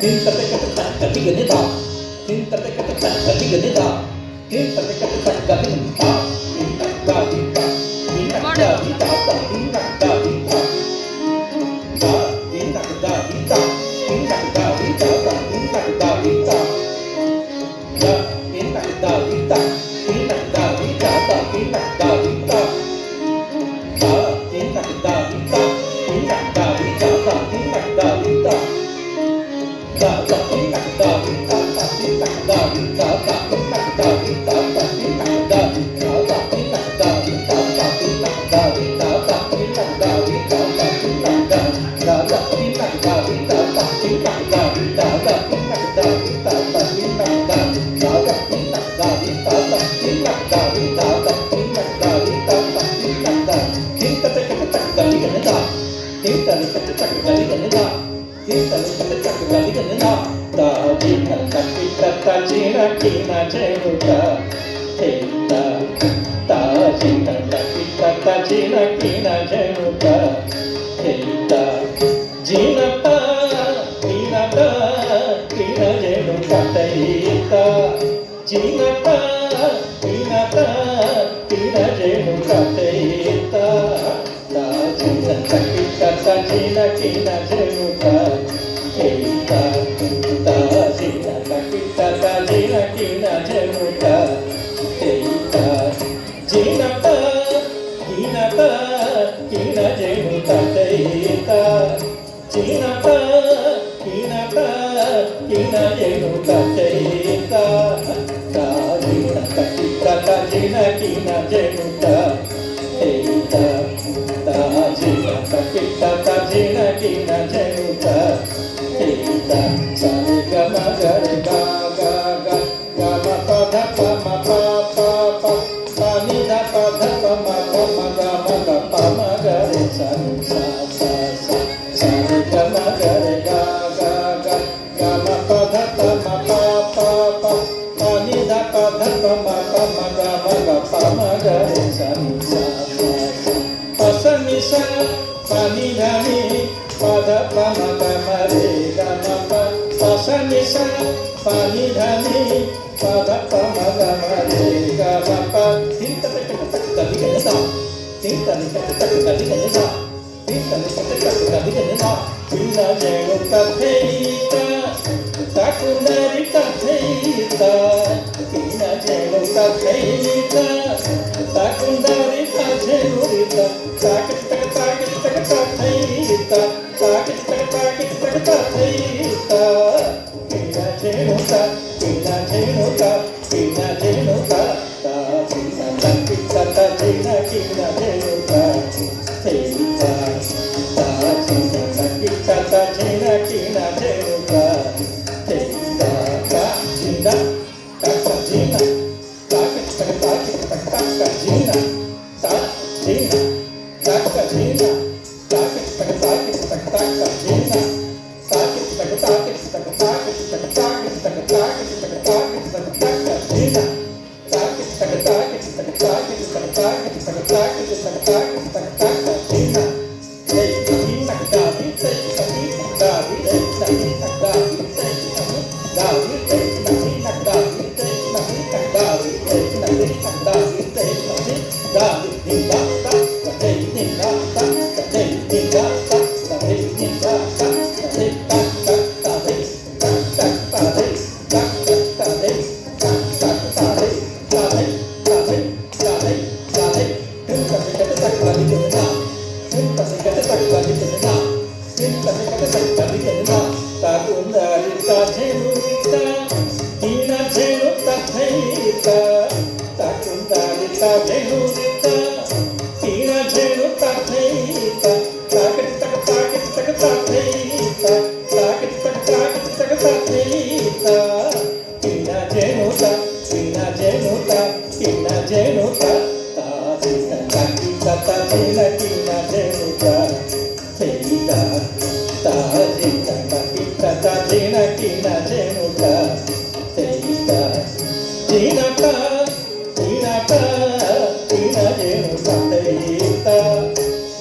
Tinta te kata tak gati gani da. Tinta te kata tak gati gani da. Tinta te kata tak gati gani da. Tinta gati da. Tinta gati da. Tinta gati da. Da. Tinta gati da. Tinta gati da. Tinta gati da. Da. Tinta gati da. Tinta gati da. Tinta gati da. Da. Tinta gati da. Tinta gati da. Tinta gati da.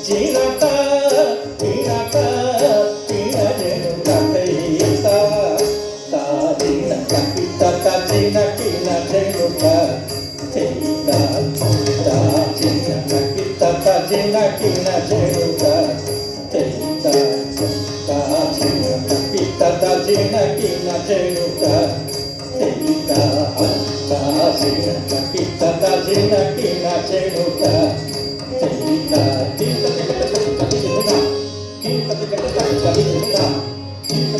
Jinata, Jinata, Jinata, Jinata, తద జినకిన చెడుక చెయ్యిక అంతా జినకి తద జినకిన చెడుక చెయ్యిక చింత చింత చింత చింత చింత చింత చింత చింత